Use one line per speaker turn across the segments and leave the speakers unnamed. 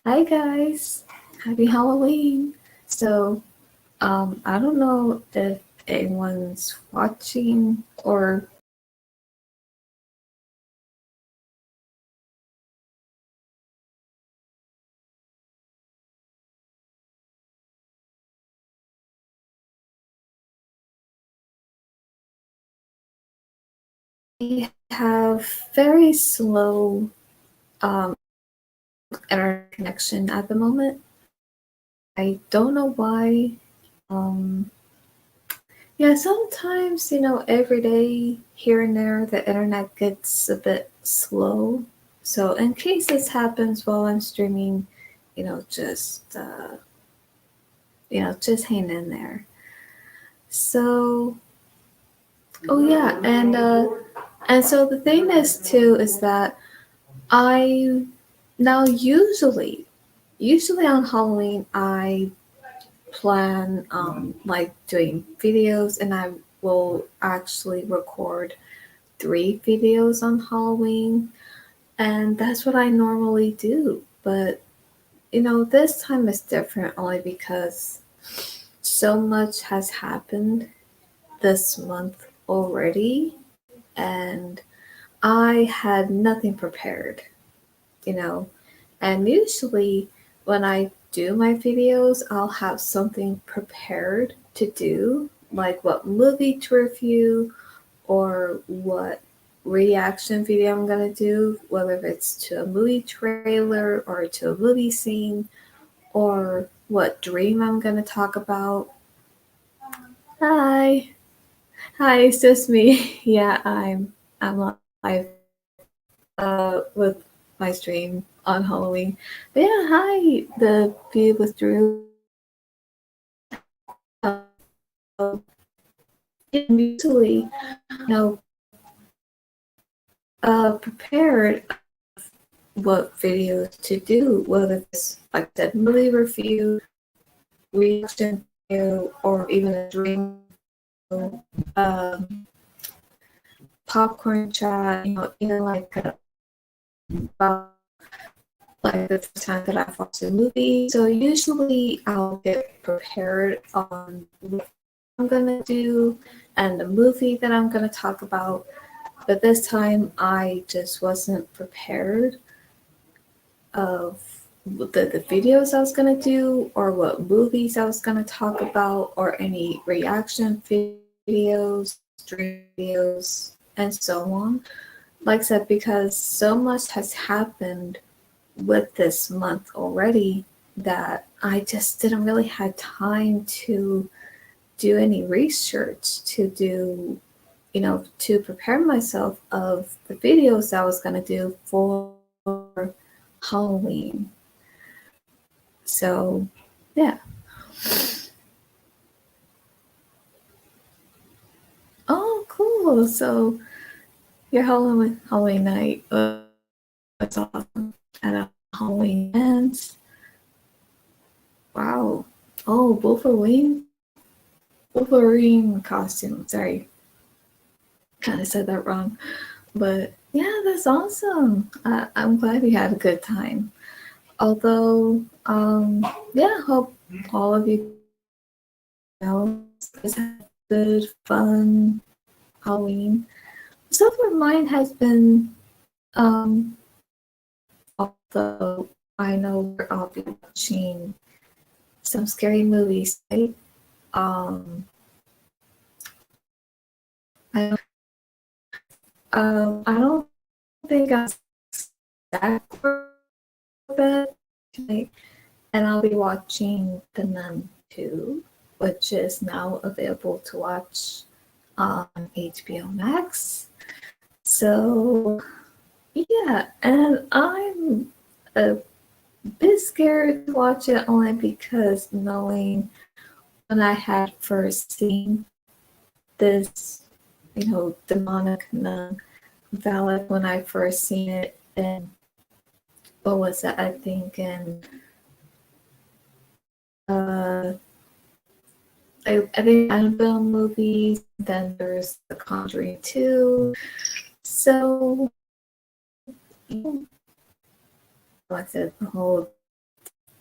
Hi guys, happy Halloween. So, I don't know if anyone's watching or we have very slow internet connection at the moment. I don't know why. Um, yeah, sometimes, every day here and there, the internet gets a bit slow. So, in case this happens while I'm streaming, you know, just, uh, just hang in there. So, oh yeah, and so the thing is too is that I now usually on Halloween I plan like doing videos and I will actually record 3 videos on Halloween and that's what I normally do. But this time is different only because so much has happened this month already and I had nothing prepared, you know. And usually when I do my videos, I'll have something prepared to do, like what movie to review or what reaction video I'm gonna do, whether it's to a movie trailer or to a movie scene or what dream I'm gonna talk about. Hi. Hi, it's just me. Yeah, I'm live with my stream on Halloween. But yeah, hi, the view with Drew. So usually, prepared what videos to do, whether it's like that movie review, reaction video, or even a dream, um, popcorn chat. Even like about like the first time that I've watched a movie. So usually I'll get prepared on what I'm gonna do and the movie that I'm gonna talk about. But this time I just wasn't prepared of the videos I was gonna do or what movies I was gonna talk about or any reaction videos, dream videos, and so on. Like I said, because so much has happened with this month already that I just didn't really have time to do any research to prepare myself of the videos I was gonna do for Halloween. So yeah. Oh cool. So your Halloween night was awesome at a Halloween dance. Wow. Oh, Wolverine costume. Sorry, kind of said that wrong. But yeah, that's awesome. I'm glad you had a good time. Although, yeah, hope all of you guys had a good, fun Halloween. So far, mine has been, although I know I'll be watching some scary movies, right? Um, I, I don't think I'm that bad tonight, and I'll be watching The Nun 2, which is now available to watch on HBO Max. So, yeah, and I'm a bit scared to watch it only because knowing when I had first seen this, demonic nun Valak when I first seen it in, what was that? I think in, uh, I think Annabelle movies, then there's The Conjuring 2. So, like I said, the whole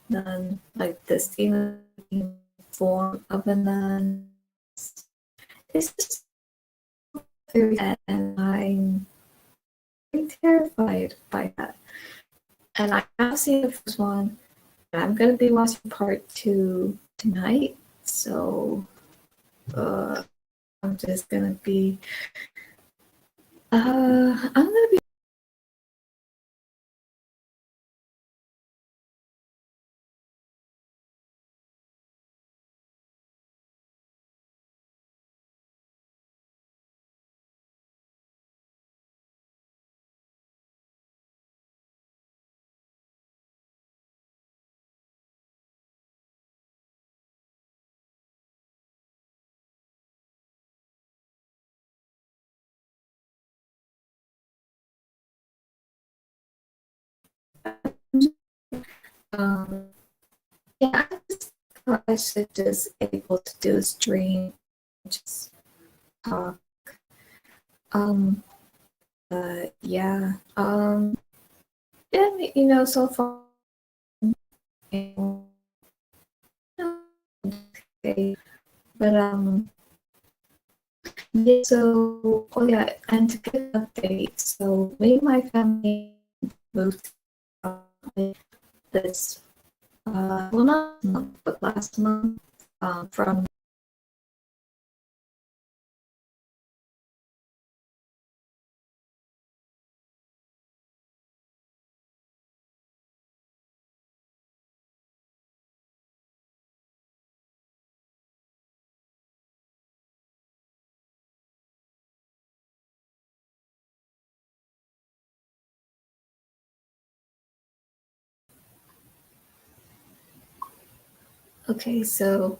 nun, like the Stephen form of a nun. It's just very sad, and I'm very terrified by that. And I have seen the first one, and I'm gonna be watching part two tonight. So I'm just gonna be I'm gonna be um yeah, I just thought I should just able to do a stream, just talk. Um yeah. And so far okay. But yeah, so oh yeah, and to get an update, so me and my family moved this well, not this month, but last month, from okay, so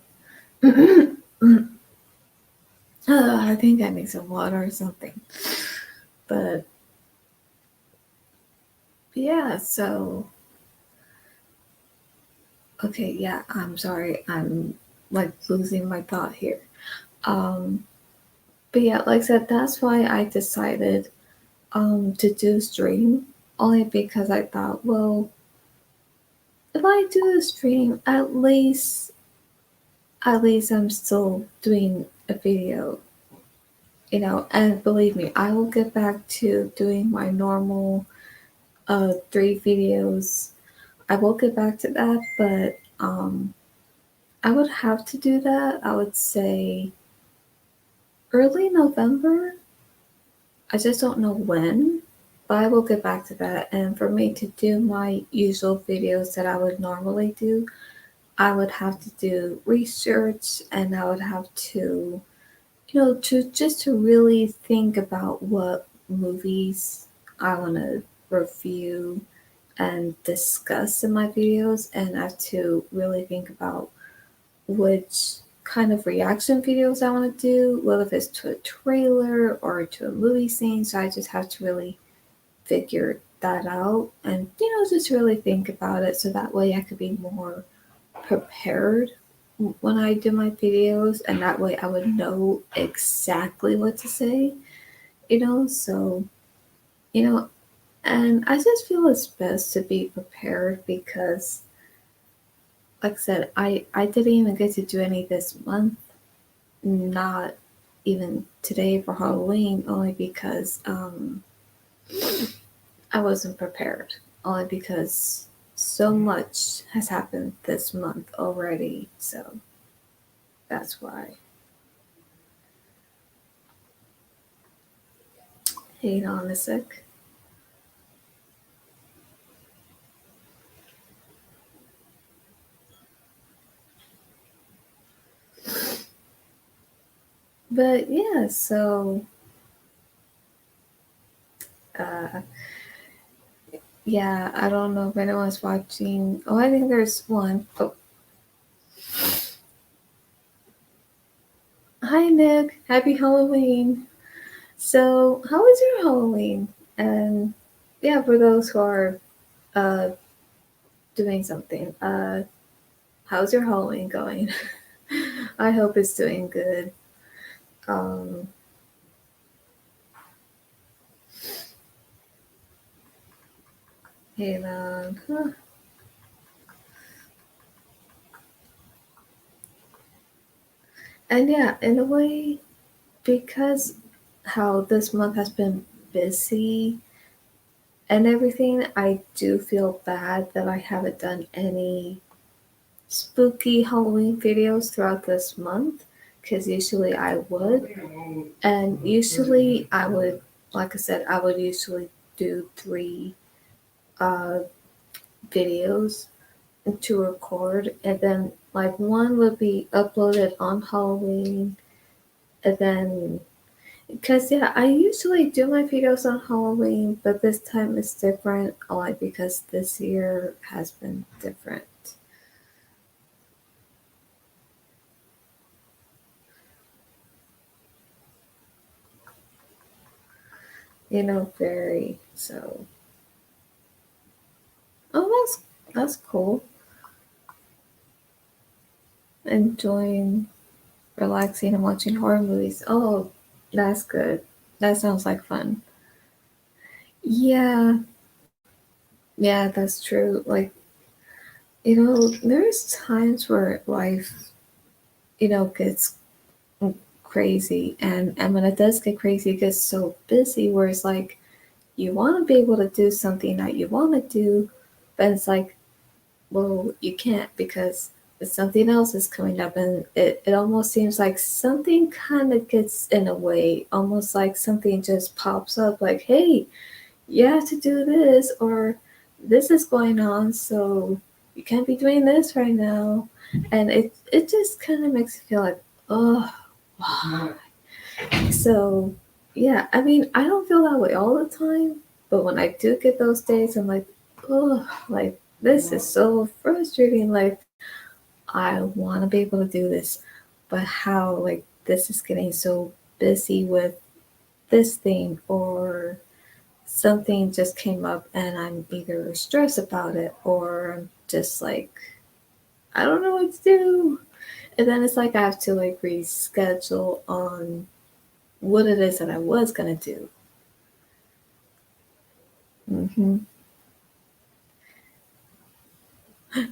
I think I need some water or something. But yeah, so okay, yeah, I'm sorry. I'm like losing my thought here. Um, but yeah, like I said, that's why I decided to do stream, only because I thought, well, if I do a stream, at least I'm still doing a video, and believe me, I will get back to doing my normal 3 videos. I will get back to that, but I would have to do that, I would say early November. I just don't know when, but I will get back to that. And for me to do my usual videos that I would normally do, I would have to do research, and I would have to, to really think about what movies I want to review and discuss in my videos, and I have to really think about which kind of reaction videos I want to do, whether if it's to a trailer or to a movie scene. So I just have to really figure that out, and just really think about it, so that way I could be more prepared when I do my videos, and that way I would know exactly what to say, so you know and I just feel it's best to be prepared, because like I said, I didn't even get to do any this month, not even today for Halloween, only because I wasn't prepared, only because so much has happened this month already, so that's why. Hang on a sec. But yeah, so uh yeah, I don't know if anyone's watching. Oh, I think there's one. Oh, hi Nick, happy Halloween. So, how was your Halloween? And yeah, for those who are uh doing something, how's your Halloween going? I hope it's doing good. Um, and And yeah, in a way, because how this month has been busy and everything, I do feel bad that I haven't done any spooky Halloween videos throughout this month because usually I would. And usually I would, like I said, I would usually do three uh, videos to record, and then like one would be uploaded on Halloween, and then because yeah, I usually do my videos on Halloween, but this time it's different, like because this year has been different. Very so. Oh, that's cool. Enjoying relaxing and watching horror movies. Oh, that's good. That sounds like fun. Yeah, yeah, that's true. Like, there's times where life, gets crazy. And when it does get crazy, it gets so busy where it's like you want to be able to do something that you want to do, but it's like, well, you can't because something else is coming up, and it almost seems like something kind of gets in the way, almost like something just pops up like, hey, you have to do this, or this is going on, so you can't be doing this right now. And it just kind of makes you feel like, oh, why? So, yeah, I mean, I don't feel that way all the time, but when I do get those days, I'm like, oh, like, this is so frustrating. Like, I want to be able to do this, but how, like, this is getting so busy with this thing, or something just came up and I'm either stressed about it, or I'm just like, I don't know what to do. And then it's like I have to like reschedule on what it is that I was gonna do. hmm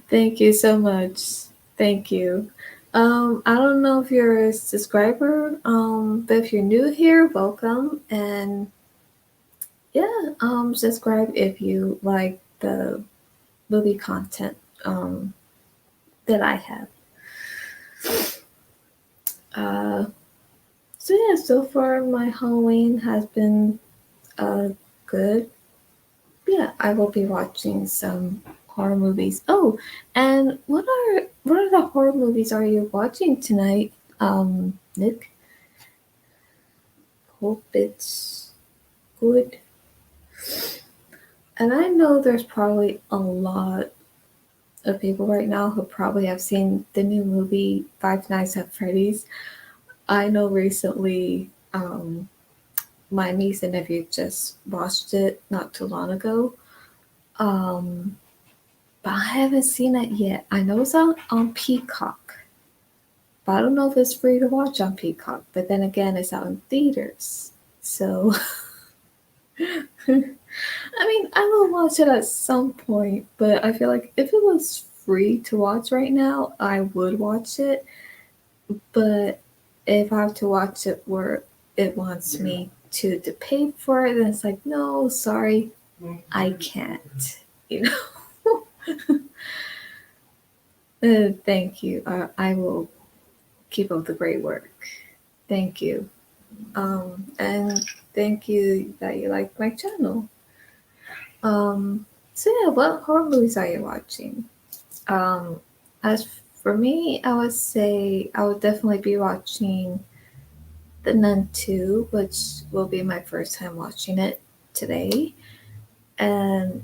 Thank you so much. Thank you. I don't know if you're a subscriber, but if you're new here, welcome. And yeah, subscribe if you like the movie content that I have. Uh, so yeah, so far my Halloween has been uh good. Yeah, I will be watching some horror movies. Oh, and what are the horror movies are you watching tonight, Nick? Hope it's good. And I know there's probably a lot of people right now who probably have seen the new movie Five Nights at Freddy's. I know recently, my niece and nephew just watched it not too long ago. Um, but I haven't seen it yet. I know it's on Peacock, but I don't know if it's free to watch on Peacock. But then again, it's out in theaters. So, I mean, I will watch it at some point, but I feel like if it was free to watch right now, I would watch it. But if I have to watch it where it wants me to pay for it, then it's like, no, sorry, I can't. You know. Thank you. I will keep up the great work. Thank you. And thank you that you like my channel. So yeah, what horror movies are you watching? Um, as for me, I would say I would definitely be watching The Nun 2, which will be my first time watching it today. And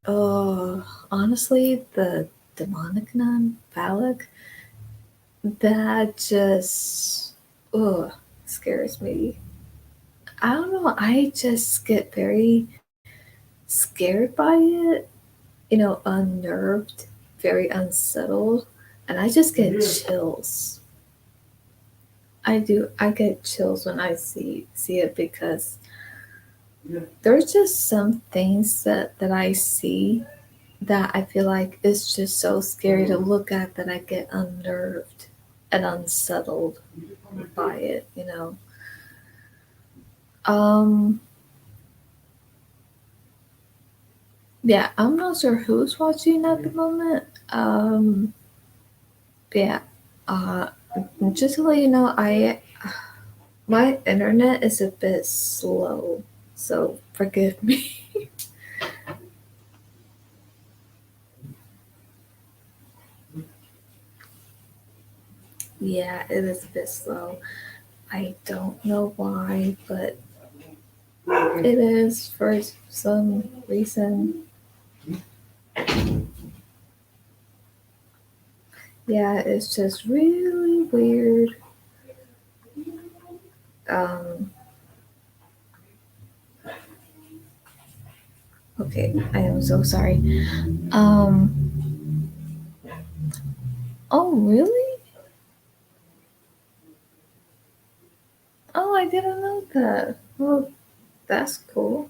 honestly, the demonic nun, Valak, that just scares me. I don't know. I just get very scared by it, unnerved, very unsettled, and I just get chills. I do. I get chills when I see it because there's just some things that I see that I feel like it's just so scary to look at that I get unnerved. and unsettled by it. Um, yeah, I'm not sure who's watching at the moment. Yeah, uh, just to let you know, my internet is a bit slow, so forgive me. Yeah, it is a bit slow. I don't know why, but it is for some reason. Yeah, it's just really weird. Um, okay, I am so sorry. Um, oh, really? Oh, I didn't know that. Well, that's cool.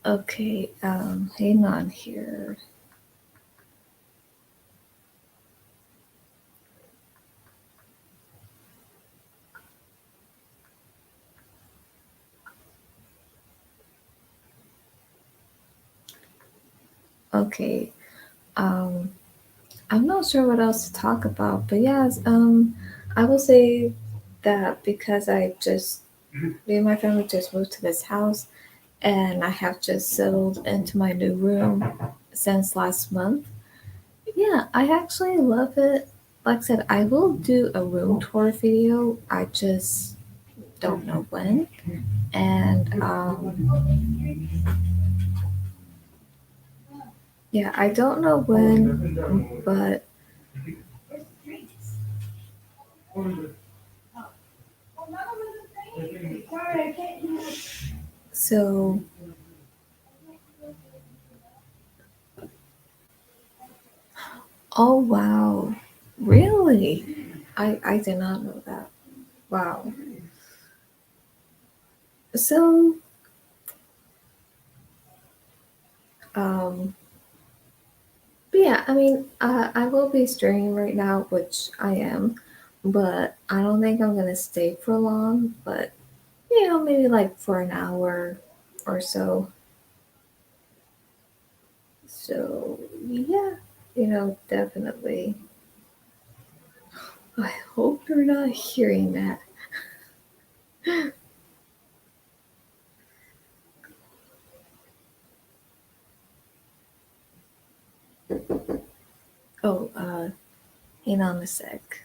Okay, hang on here. Okay, um, I'm not sure what else to talk about, but yes, I will say that because me and my family just moved to this house, and I have just settled into my new room since last month. Yeah, I actually love it. Like I said, I will do a room tour video. I just don't know when. And yeah, I don't know when, but so, oh wow, really? I did not know that. Wow. So, um, but yeah, I mean, I will be streaming right now, which I am, but I don't think I'm gonna stay for long. But maybe like for an hour or so. So yeah, definitely. I hope you're not hearing that. Oh, hang on a sec.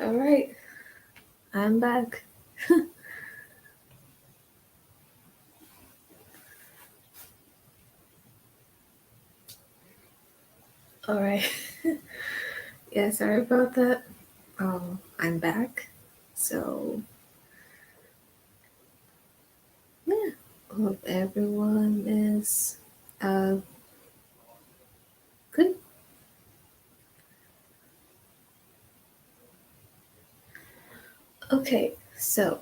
All right, I'm back. All right. Yeah, sorry about that. I'm back. So, yeah, hope everyone is uh good. Okay, so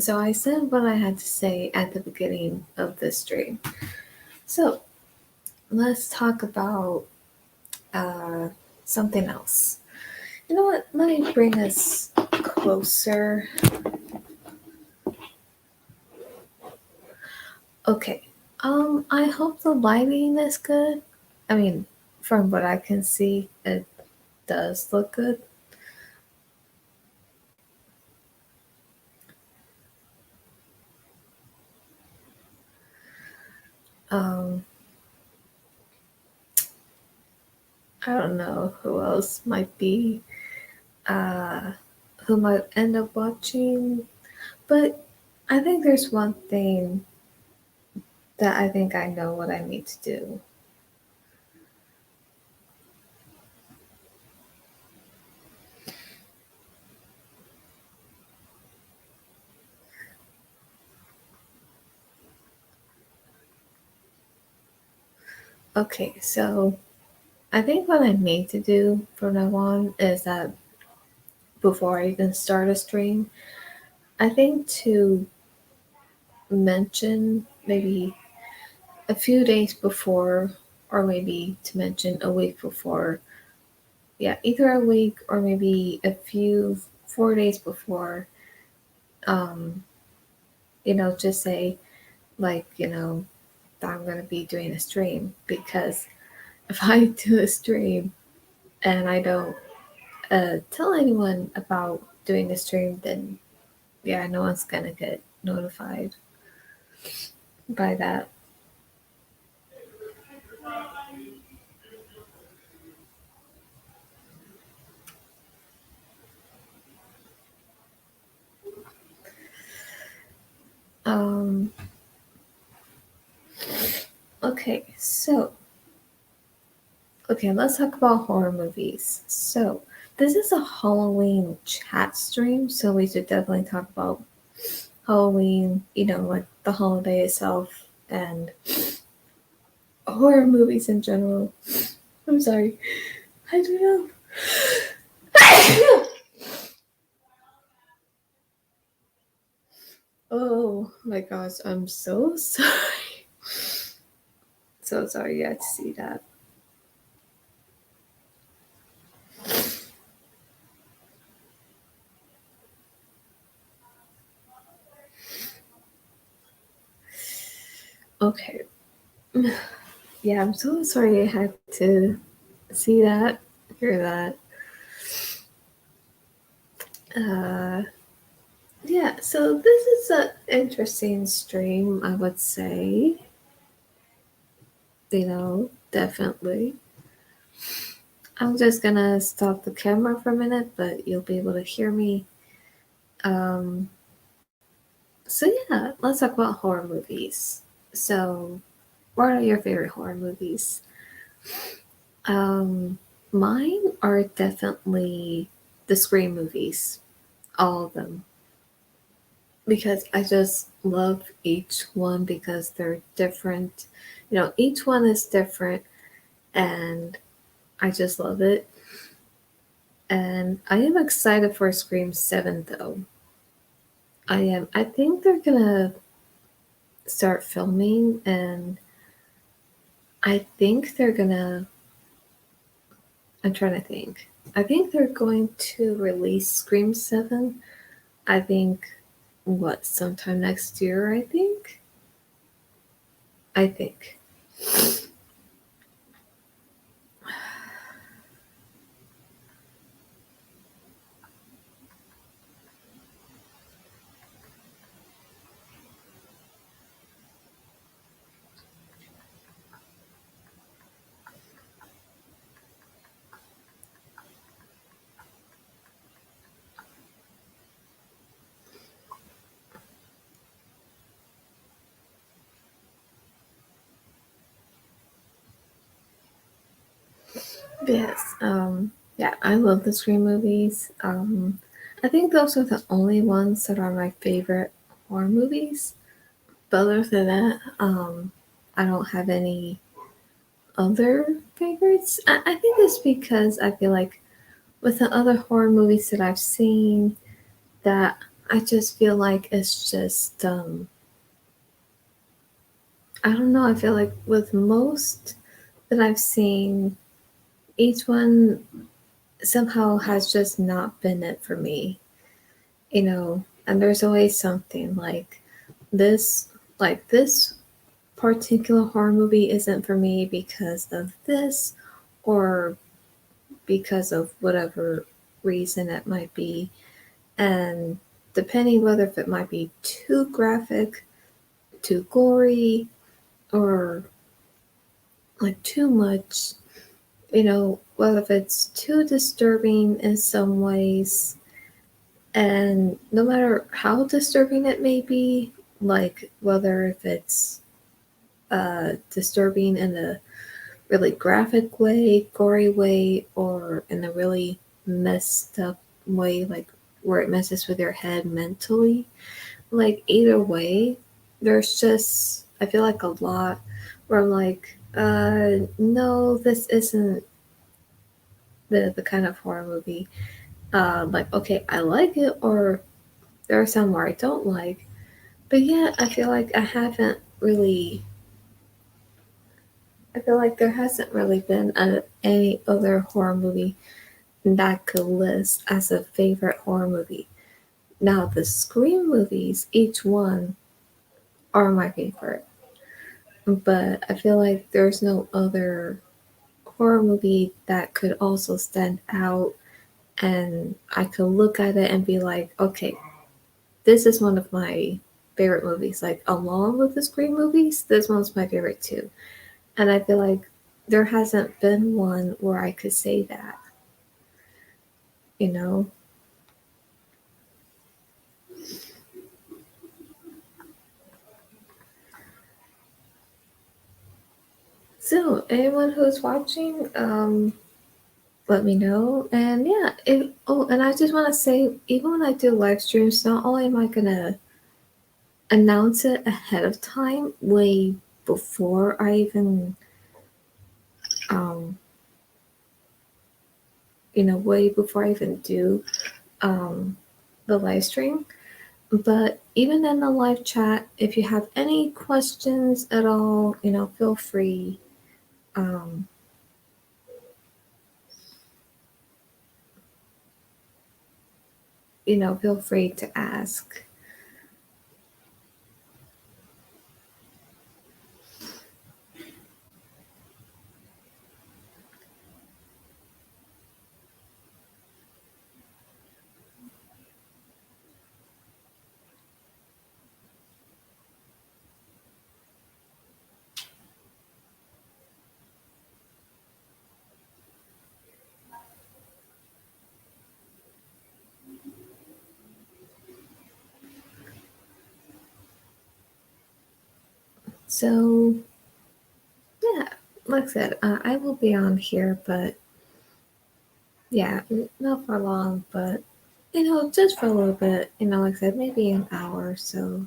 I said what I had to say at the beginning of the stream. So let's talk about uh something else. You know what? Let me bring us closer. Okay. I hope the lighting is good. I mean, from what I can see, it does look good. Um, I don't know who else might be, uh, who might end up watching, but I think there's one thing that I think I know what I need to do. Okay, so I think what I need to do from now on is that before I even start a stream, I think to mention maybe a few days before, or maybe to mention a week before. Yeah, either a week or maybe a few 4 days before. Um, just say like, that I'm gonna be doing a stream because if I do a stream and I don't tell anyone about doing the stream, then yeah, no one's gonna get notified by that. Um, okay, let's talk about horror movies. So, this is a Halloween chat stream, so we should definitely talk about Halloween, like the holiday itself and horror movies in general. I'm sorry. I don't know. Oh my gosh, I'm so sorry. So sorry you had to see that. Okay. Yeah, I'm so sorry I had to see that, hear that. Uh, yeah, so this is an interesting stream, I would say. Definitely. I'm just gonna stop the camera for a minute, but you'll be able to hear me. Um, so yeah, let's talk about horror movies. So, what are your favorite horror movies? Um, Mine are definitely the Scream movies, all of them, because I just love each one because they're different. Each one is different, and I just love it. And I am excited for Scream 7 though. I am. I think they're gonna start filming, and I think they're gonna. I'm trying to think. I think they're going to release Scream 7. I think, what, sometime next year, I think? I think. Yes. Yeah, I love the Scream movies. I think those are the only ones that are my favorite horror movies. But other than that, I don't have any other favorites. I think it's because I feel like with the other horror movies that I've seen, that I just feel like it's just I don't know. I feel like with most that I've seen, each one somehow has just not been it for me, and there's always something this this particular horror movie isn't for me because of this or because of whatever reason it might be. And depending whether if it might be too graphic, too gory, or like too much, whether if it's too disturbing in some ways, and no matter how disturbing it may be, like whether if it's disturbing in a really graphic way, gory way, or in a really messed up way, like where it messes with your head mentally. Like either way, there's just I feel like a lot where I'm like, no, this isn't the kind of horror movie. Like okay, I like it, or there are some where I don't like. But yeah, I feel like I feel like there hasn't really been any other horror movie that could list as a favorite horror movie. Now, the Scream movies, each one are my favorite, but I feel like there's no other horror movie that could also stand out and I could look at it and be like, okay, this is one of my favorite movies. Like, along with the Scream movies, this one's my favorite too. And I feel like there hasn't been one where I could say that, you know? So, anyone who's watching, let me know. And yeah, and I just want to say, even when I do live streams, not only am I gonna announce it ahead of time, way before I even, um, way before I even do um, the live stream. But even in the live chat, if you have any questions at all, feel free. Um, feel free to ask. So yeah, like I said, I will be on here, but yeah, not for long, but just for a little bit. Like I said, maybe an hour or so.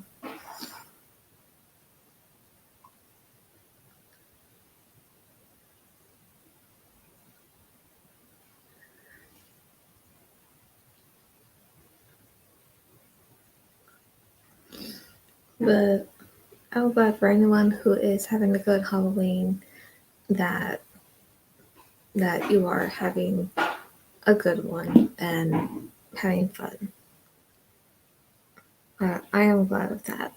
But I'm glad for anyone who is having a good Halloween that you are having a good one and having fun. I am glad of that.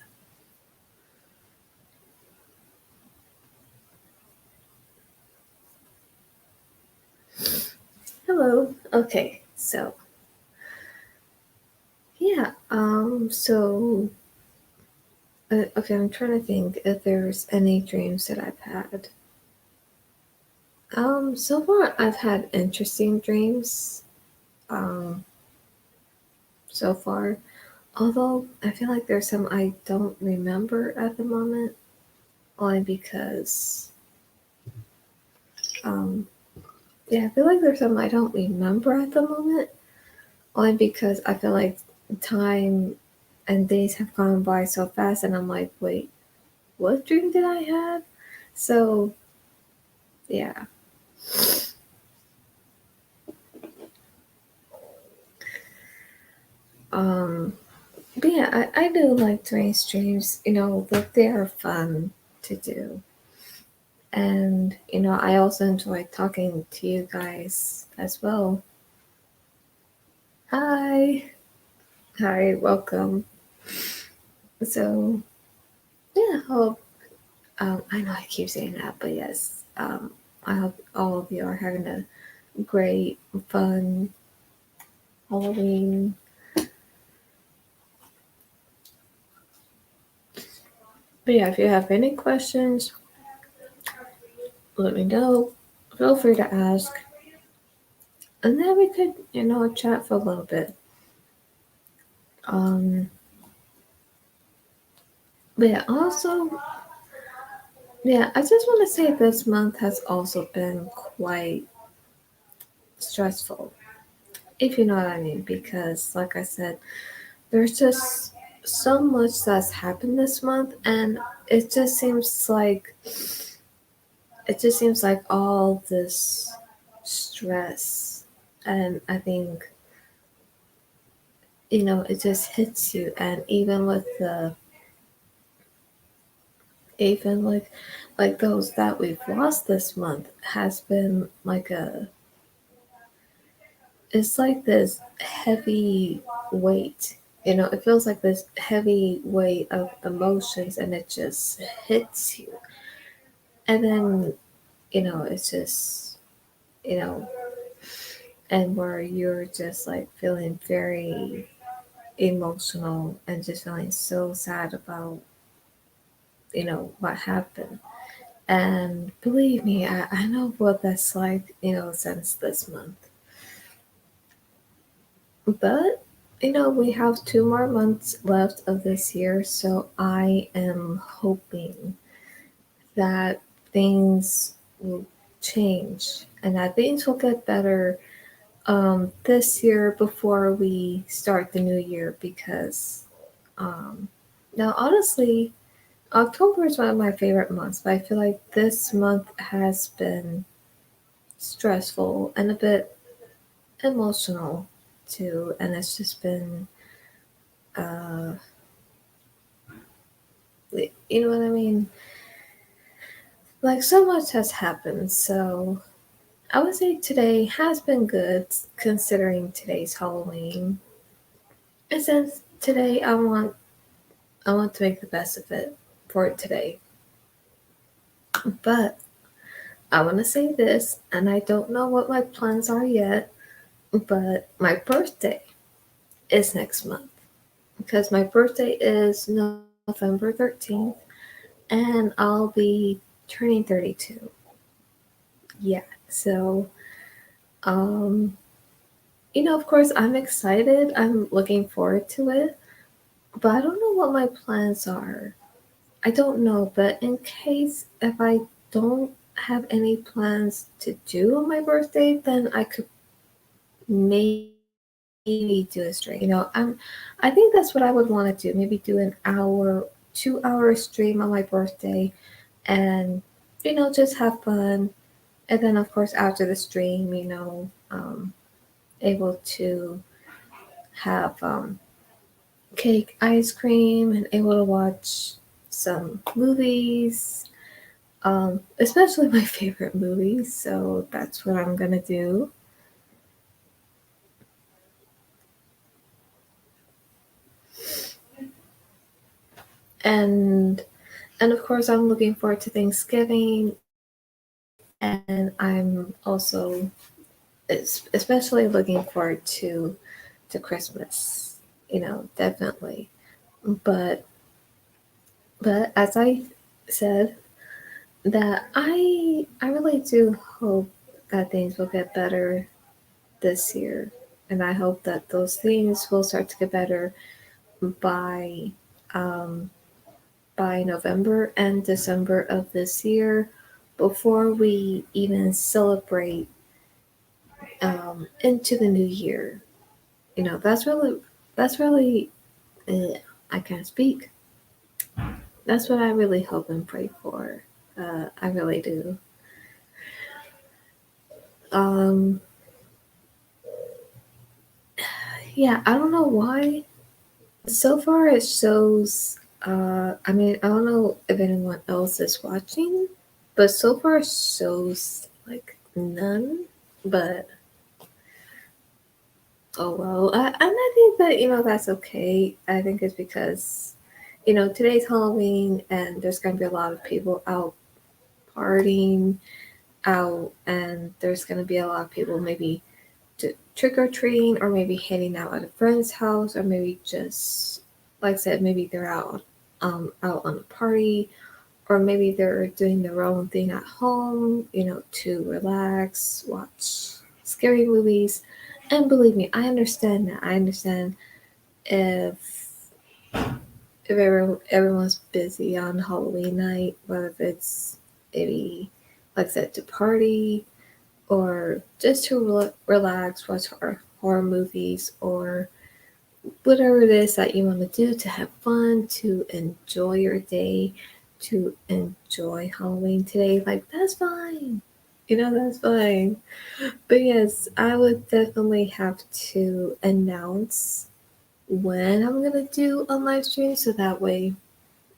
Hello. Okay, so yeah. Okay, I'm trying to think if there's any dreams that I've had. So far I've had interesting dreams. Um, so far, although I feel like there's some I don't remember at the moment, only because um yeah, I feel like there's some I don't remember at the moment, only because I feel like time and days have gone by so fast, and I'm like, wait, what dream did I have? So yeah. Um, but yeah, I do like doing streams. That they are fun to do, and I also enjoy talking to you guys as well. Hi, hi, welcome. So yeah, I know I keep saying that, but yes, I hope all of you are having a great, fun Halloween. But yeah, if you have any questions, let me know. Feel free to ask. And then we could, chat for a little bit. Um, but yeah, also, yeah, I just want to say this month has also been quite stressful, if you know what I mean, because like I said, there's just so much that's happened this month, and it just seems like all this stress, and I think it just hits you, and even like those that we've lost this month has been like a it's like this heavy weight. It feels like this heavy weight of emotions, and it just hits you. And then, it's just, you know, and where you're just like feeling very emotional and just feeling so sad about, what happened. And believe me, I know what that's like, since this month. But, we have 2 more months left of this year, so I am hoping that things will change and that things will get better this year before we start the new year, because now honestly, October is one of my favorite months, but I feel like this month has been stressful and a bit emotional too, and it's just been uh you know what I mean? Like, so much has happened, so I would say today has been good considering today's Halloween. And since today I want to make the best of it for today. But I want to say this, and I don't know what my plans are yet, but my birthday is next month, because my birthday is November 13th, and I'll be turning 32. Yeah, so um of course, I'm excited. I'm looking forward to it, but I don't know what my plans are. I don't know, but in case if I don't have any plans to do on my birthday, then I could maybe do a stream. I think that's what I would want to do. Maybe do an hour, 2 hour stream on my birthday, and just have fun. And then of course after the stream, able to have cake, ice cream, and able to watch some movies, especially my favorite movies. So that's what I'm gonna do. And and of course, I'm looking forward to Thanksgiving, and I'm also especially looking forward to Christmas. Definitely. But as I said, that I really do hope that things will get better this year, and I hope that those things will start to get better by um, November and December of this year, before we even celebrate into the new year. That's really I can't speak. That's what I really hope and pray for. I really do. Um, yeah, I don't know why. So far, it shows. I mean, I don't know if anyone else is watching, but so far it shows like none. But oh well. And I think that that's okay. I think it's because today's Halloween, and there's gonna be a lot of people out partying out, and there's gonna be a lot of people maybe to trick or treating, or maybe hanging out at a friend's house, or maybe just like I said, maybe they're out on a party, or maybe they're doing their own thing at home, to relax, watch scary movies. And believe me, I understand that. I understand if everyone's busy on Halloween night, whether it's maybe like I said to party, or just to relax, watch horror movies, or whatever it is that you want to do to have fun, to enjoy your day, to enjoy Halloween today. Like, that's fine. That's fine. But yes, I would definitely have to announce when I'm going to do a live stream, so that way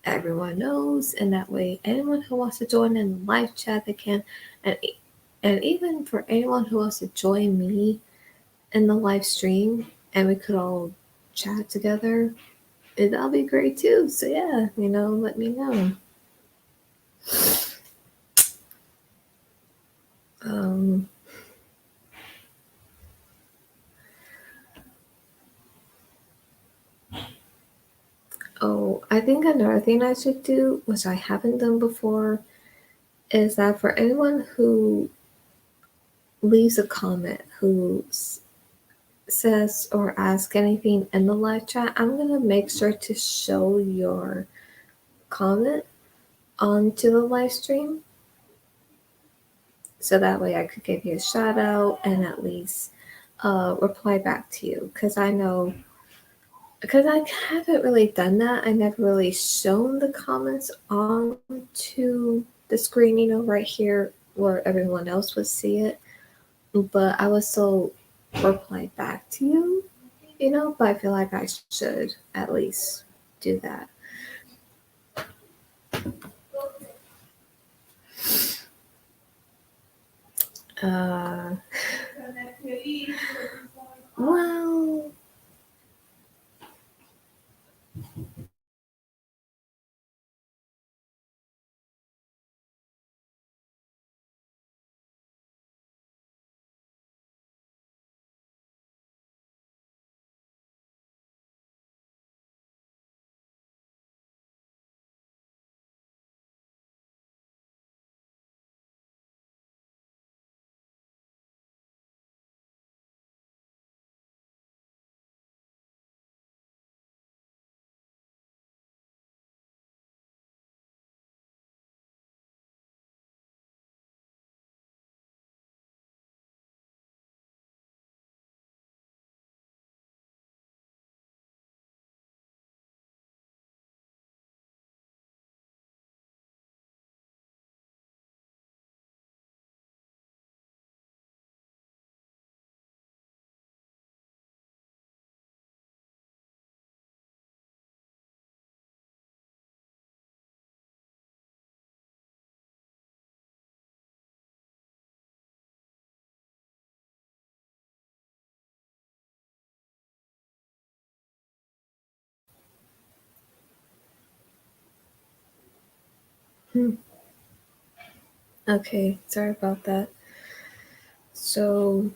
everyone knows, and that way anyone who wants to join in the live chat, they can. And even for anyone who wants to join me in the live stream, and we could all chat together, that'll be great too. So yeah, let me know. Um, oh, I think another thing I should do, which I haven't done before, is that for anyone who leaves a comment, who says or asks anything in the live chat, I'm gonna make sure to show your comment onto the live stream, so that way I could give you a shout out and at least reply back to you, because I haven't really done that. I never really shown the comments onto the screen, right here where everyone else would see it. But I would still reply back to you, but I feel like I should at least do that. Uh, well, hmm, okay, sorry about that. So,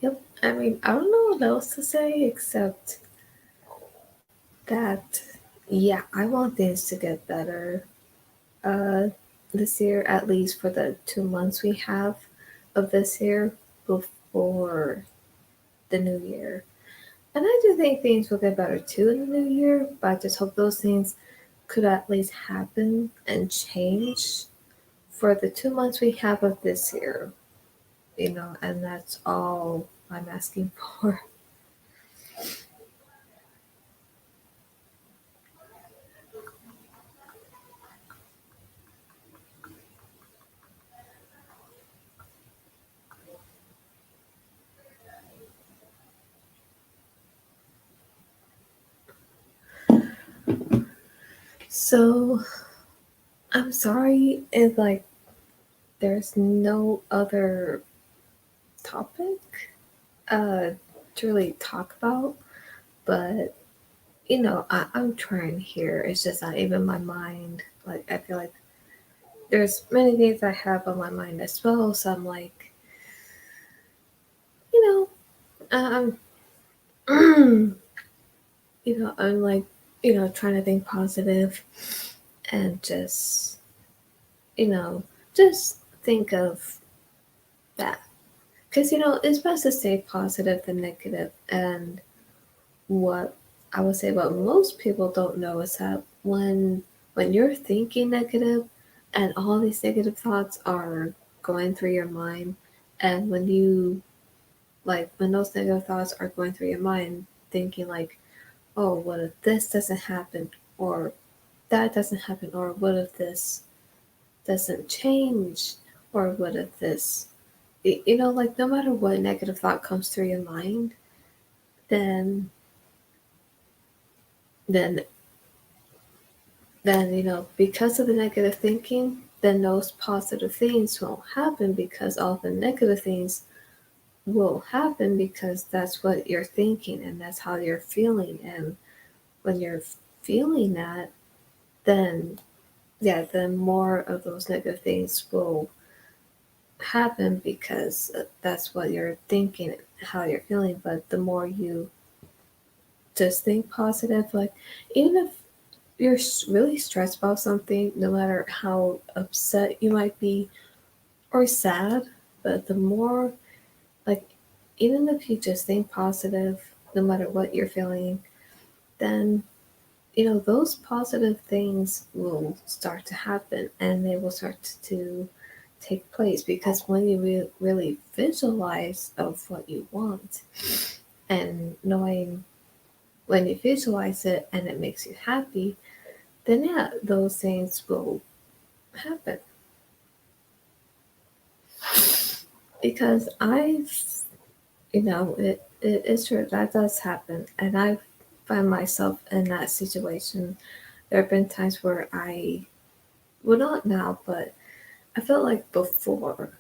yep, I mean, I don't know what else to say except that, yeah, I want things to get better uh, this year, at least for the 2 months we have of this year before the new year. And I do think things will get better too in the new year, but I just hope those things could at least happen and change for the 2 months we have of this year, and that's all I'm asking for. So I'm sorry if like there's no other topic uh to really talk about, but I'm trying here. It's just not even my mind. Like I feel like there's many things I have on my mind as well. So I'm like, you know, I'm I'm like, trying to think positive and you know, just think of that. Because, it's best to stay positive than negative. And what I would say what most people don't know is that when you're thinking negative and all these negative thoughts are going through your mind, and when those negative thoughts are going through your mind, thinking like, oh, what if this doesn't happen? Or that doesn't happen? Or what if this doesn't change? Or what if this, like no matter what negative thought comes through your mind, then, then, because of the negative thinking, then those positive things won't happen because all the negative things will happen because that's what you're thinking and that's how you're feeling. And when you're feeling that, then yeah, then more of those negative things will happen because that's what you're thinking, how you're feeling. But the more you just think positive, like even if you're really stressed about something, no matter how upset you might be or sad, but the more, like, even if you just think positive, no matter what you're feeling, then those positive things will start to happen and they will start to take place because when you really visualize of what you want and knowing when you visualize it and it makes you happy, then yeah, those things will happen. Because it's true that does happen, and I find myself in that situation. There have been times where well, not now, but I felt like before.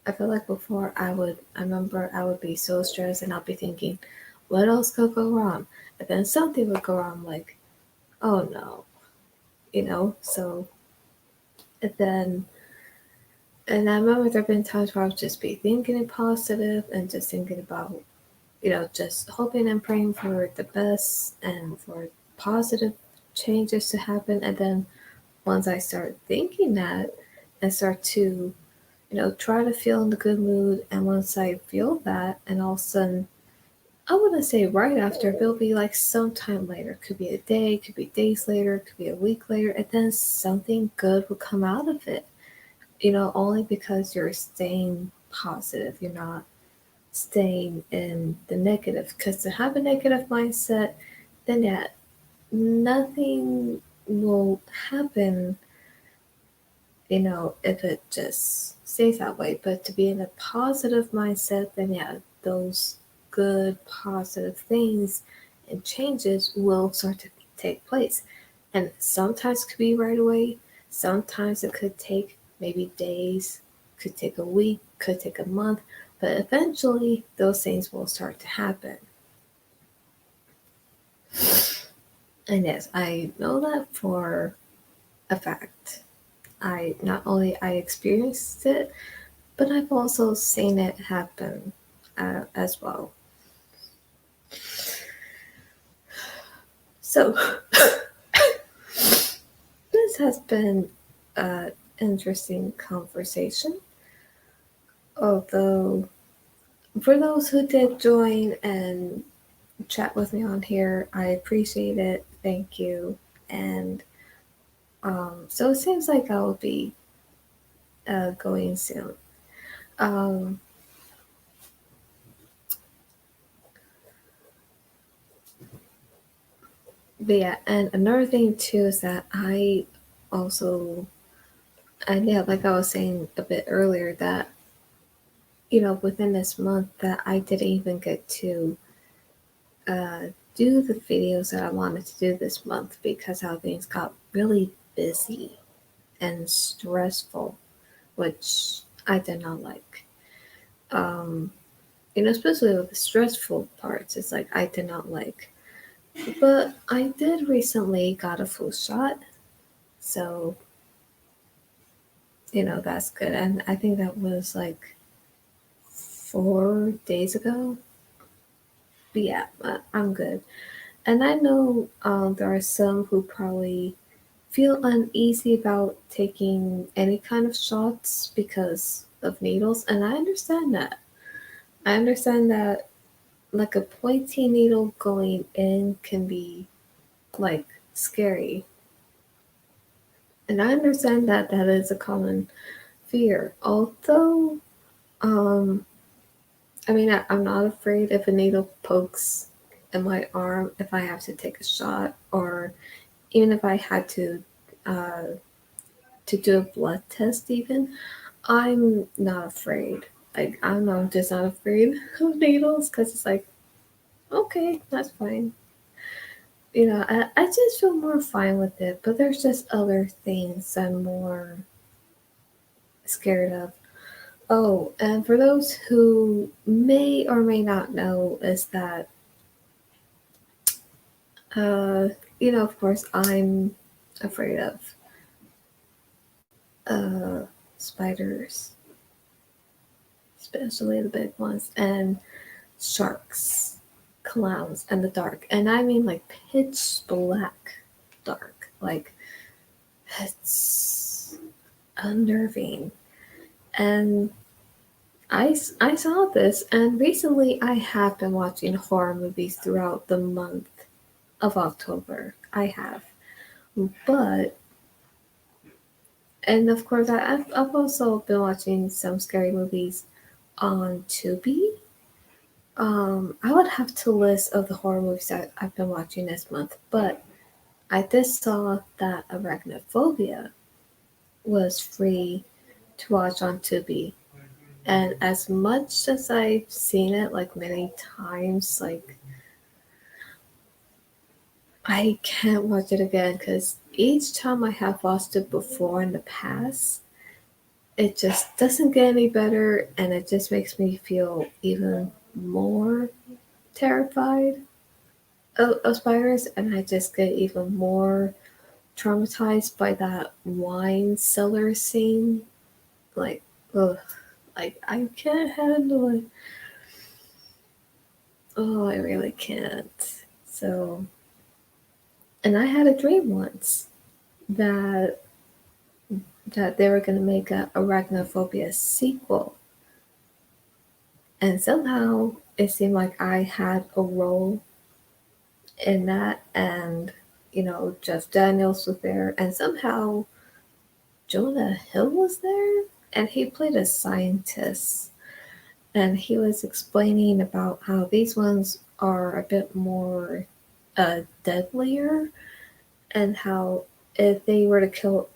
I feel like before I remember I would be so stressed and I'll be thinking, what else could go wrong? And then something would go wrong, like, oh no, so and then, and I remember there have been times where I would just be thinking positive and just thinking about, just hoping and praying for the best and for positive changes to happen. And then once I start thinking that and start to, try to feel in the good mood, and once I feel that, and all of a sudden, I wouldn't say right after, but it'll be like sometime later. Could be a day, could be days later, could be a week later, and then something good will come out of it. Only because you're staying positive. You're not staying in the negative. Because to have a negative mindset, then yeah, nothing will happen, if it just stays that way. But to be in a positive mindset, then yeah, those good positive things and changes will start to take place. And sometimes it could be right away, sometimes it could take maybe days, could take a week, could take a month, but eventually those things will start to happen. And yes, I know that for a fact. I not only I experienced it, but I've also seen it happen as well. So this has been an interesting conversation. Although for those who did join and chat with me on here, I appreciate it. Thank you. And so it seems like I will be going soon. Um, but yeah, and another thing too is that also, and yeah, like I was saying a bit earlier, that within this month that I didn't even get to uh, do the videos that I wanted to do this month because how things got really busy and stressful, which I did not like. Um, especially with the stressful parts, it's like I did not like. But I did recently got a flu shot, so that's good. And I think that was like 4 days ago. But yeah, I'm good. And I know there are some who probably feel uneasy about taking any kind of shots because of needles, and I understand that. I understand that like a pointy needle going in can be like scary. And I understand that that is a common fear. Although, um, I mean, I'm not afraid if a needle pokes in my arm if I have to take a shot, or even if I had to do a blood test. Even I'm not afraid. Like I'm just not afraid of needles because it's like okay, that's fine. I just feel more fine with it, but there's just other things I'm more scared of. Oh, and for those who may or may not know, is that, uh, of course, I'm afraid of uh, spiders, especially the big ones, and sharks, clowns, and the dark. And I mean like pitch black dark. Like, it's unnerving. And I saw this, and recently I have been watching horror movies throughout the month of October. I have, but and of course I've also been watching some scary movies on Tubi. I would have to list of the horror movies that I've been watching this month, but I just saw that Arachnophobia was free to watch on Tubi. And as much as I've seen it like many times, like I can't watch it again because each time I have watched it before in the past, it just doesn't get any better and it just makes me feel even more terrified of spiders, and I just get even more traumatized by that wine cellar scene. Like, ugh, like I can't handle it. Oh, I really can't. So, and I had a dream once that they were going to make a Arachnophobia sequel, and somehow it seemed like I had a role in that, and Jeff Daniels was there, and somehow Jonah Hill was there, and he played a scientist, and he was explaining about how these ones are a bit more deadlier, and how if they were to kill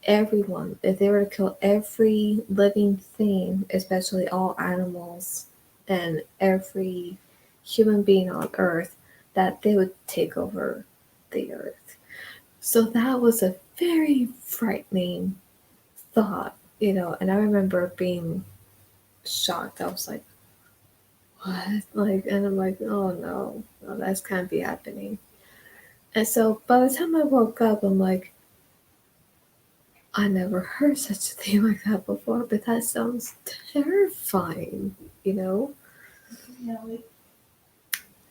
everyone, if they were to kill every living thing, especially all animals and every human being on Earth, that they would take over the Earth. So that was a very frightening thought, and I remember being shocked. I was like, what? Like, and I'm like, oh no, no, that's can't be happening. And so by the time I woke up, I'm like, I never heard such a thing like that before, but that sounds terrifying, you know?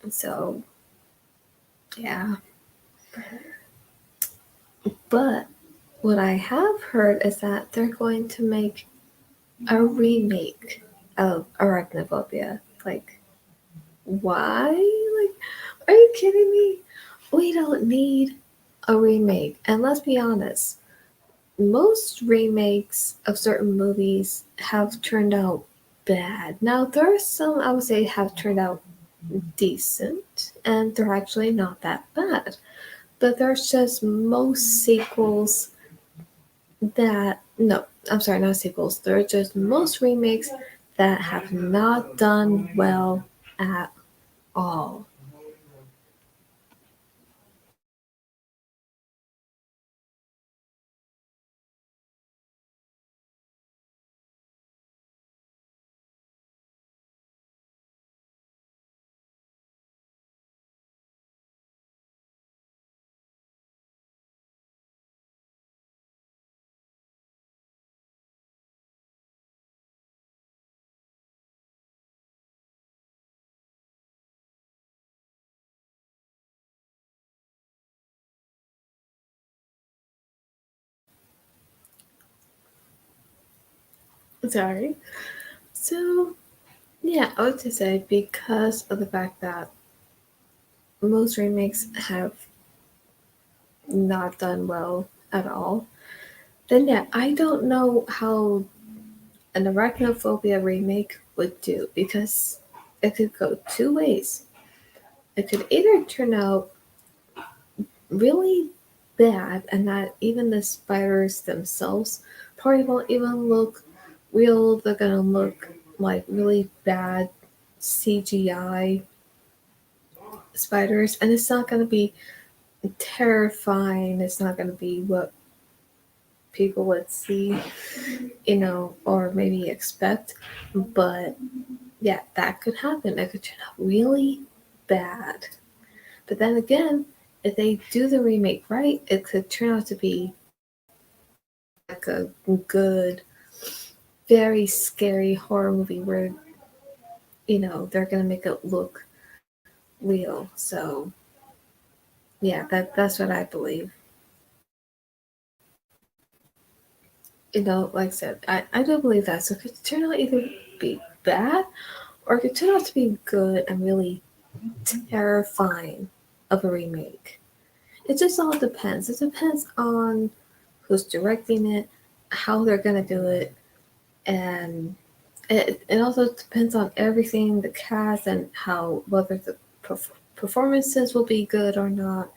And so, yeah. But what I have heard is that they're going to make a remake of Arachnophobia. Like, why? Like, are you kidding me? We don't need a remake. And let's be honest, most remakes of certain movies have turned out bad. Now, there are some I would say have turned out decent, and they're actually not that bad. But there's just most sequels that, no, I'm sorry, not sequels. There are just most remakes that have not done well at all. Sorry. So, yeah, I would just say because of the fact that most remakes have not done well at all, then yeah, I don't know how an arachnophobia remake would do because it could go two ways. It could either turn out really bad and that even the spiders themselves probably won't even look real, they're gonna look like really bad CGI spiders, and it's not gonna be terrifying, it's not gonna be what people would see, or maybe expect. But yeah, that could happen. It could turn out really bad. But then again, if they do the remake right, it could turn out to be like a good, very scary horror movie where, they're gonna make it look real. So yeah, that's what I believe. Like I said, I do believe that. So it could turn out either be bad or it could turn out to be good and really terrifying of a remake. It just all depends. It depends on who's directing it, how they're gonna do it, and it also depends on everything, the cast, and how whether the performances will be good or not,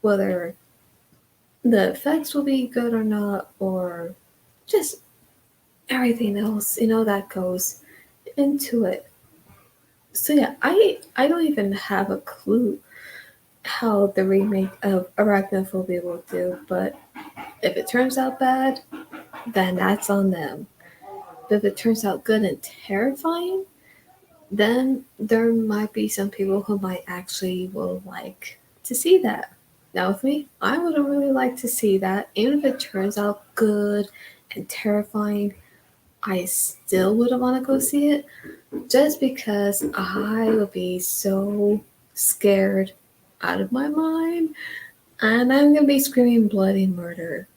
whether the effects will be good or not, or just everything else, that goes into it. So yeah, I don't even have a clue how the remake of Arachnophobia will do, but if it turns out bad, then that's on them. But if it turns out good and terrifying, then there might be some people who might actually will like to see that. Now with me, I would really like to see that. Even if it turns out good and terrifying, I still wouldn't want to go see it just because I would be so scared out of my mind and I'm gonna be screaming bloody murder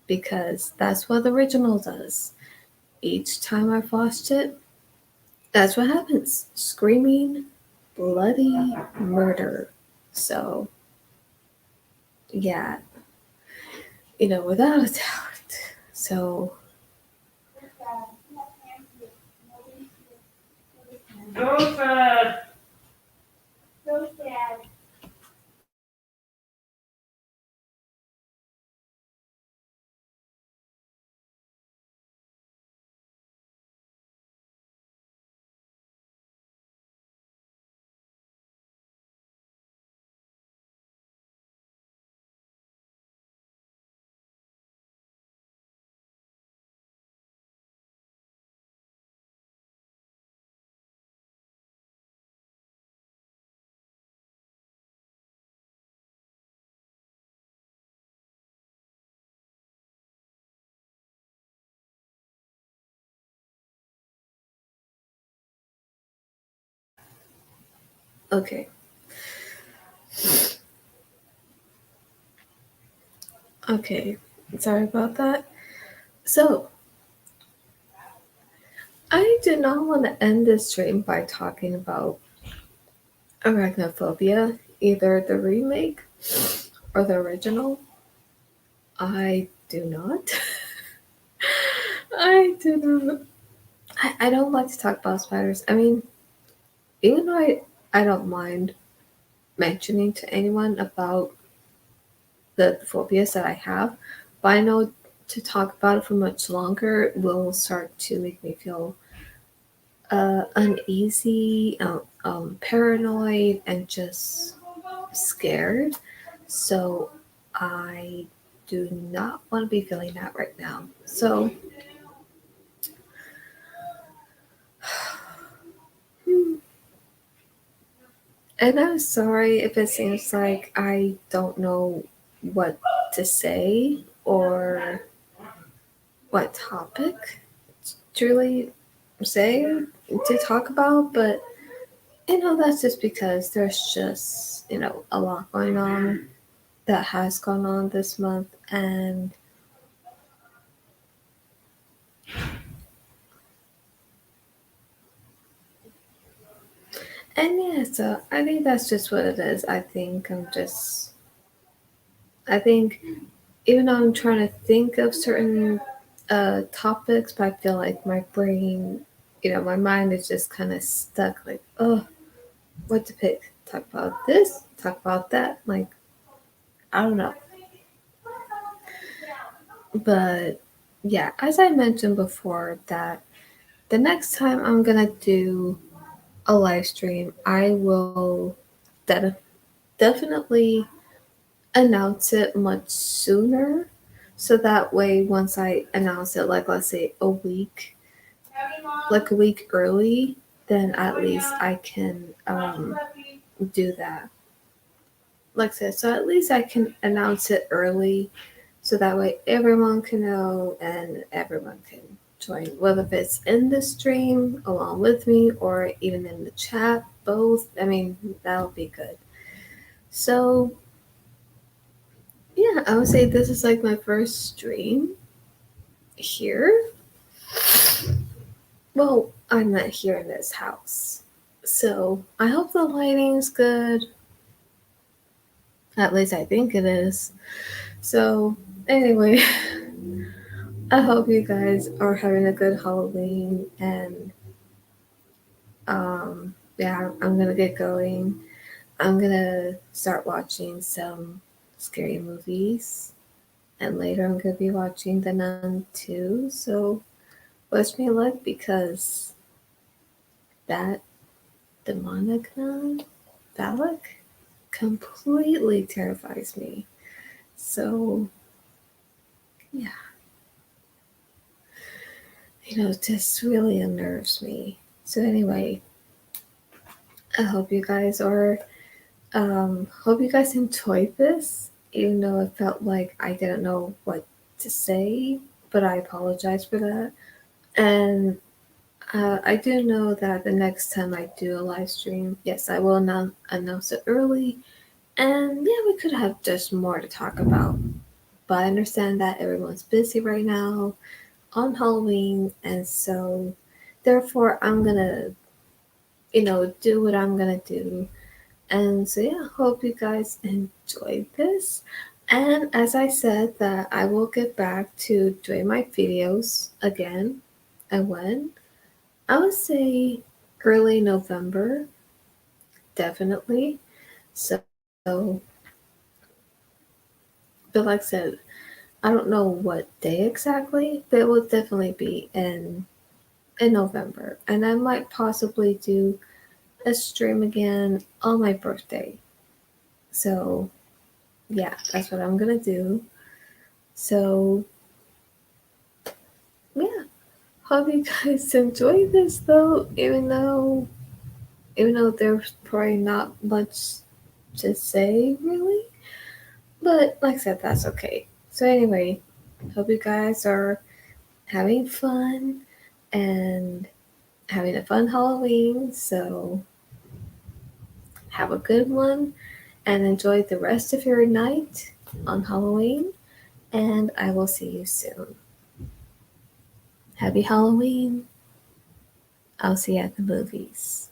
because that's what the original does. Each time I've watched it, that's what happens. Screaming bloody murder. So yeah, without a doubt. So okay. Okay. Sorry about that. So I do not want to end this stream by talking about arachnophobia, either the remake or the original. I do not. I do not. I don't like to talk about spiders. I mean, even though I don't mind mentioning to anyone about the phobias that I have, but I know to talk about it for much longer will start to make me feel uneasy, paranoid, and just scared. So I do not want to be feeling that right now. So, and I'm sorry if it seems like I don't know what to say or what topic to really say to talk about, but that's just because there's just, a lot going on that has gone on this month. And yeah, so I think that's just what it is. I think even though I'm trying to think of certain topics, but I feel like my brain, my mind is just kind of stuck. Like, oh, what to pick? Talk about this? Talk about that? Like, I don't know. But yeah, as I mentioned before, that the next time I'm gonna do a live stream, I will de- definitely announce it much sooner. So that way, once I announce it, like let's say like a week early, then at least I can do that. Like I said, so at least I can announce it early, so that way everyone can know and everyone can join, whether it's in the stream along with me or even in the chat, both. I mean, that'll be good. So yeah, I would say this is like my first stream here. Well, I'm not here in this house. So I hope the lighting's good. At least I think it is. So anyway, I hope you guys are having a good Halloween, and yeah, I'm gonna get going. I'm gonna start watching some scary movies, and later I'm gonna be watching The Nun too. So wish me luck, because that demonic nun, Valak, completely terrifies me. So yeah, it just really unnerves me. So anyway, I hope you guys enjoyed this, even though it felt like I didn't know what to say, but I apologize for that. And I do know that the next time I do a live stream, yes, I will announce it early. And yeah, we could have just more to talk about. But I understand that everyone's busy right now on Halloween, and so therefore I'm gonna, do what I'm gonna do. And so yeah, hope you guys enjoyed this. And as I said, that I will get back to doing my videos again. And when? I would say early November, definitely. So, but like I said, I don't know what day exactly, but it will definitely be in November. And I might possibly do a stream again on my birthday. So yeah, that's what I'm gonna do. So yeah, hope you guys enjoy this though, even though there's probably not much to say really. But like I said, that's okay. So anyway, hope you guys are having fun and having a fun Halloween. So have a good one and enjoy the rest of your night on Halloween. And I will see you soon. Happy Halloween. I'll see you at the movies.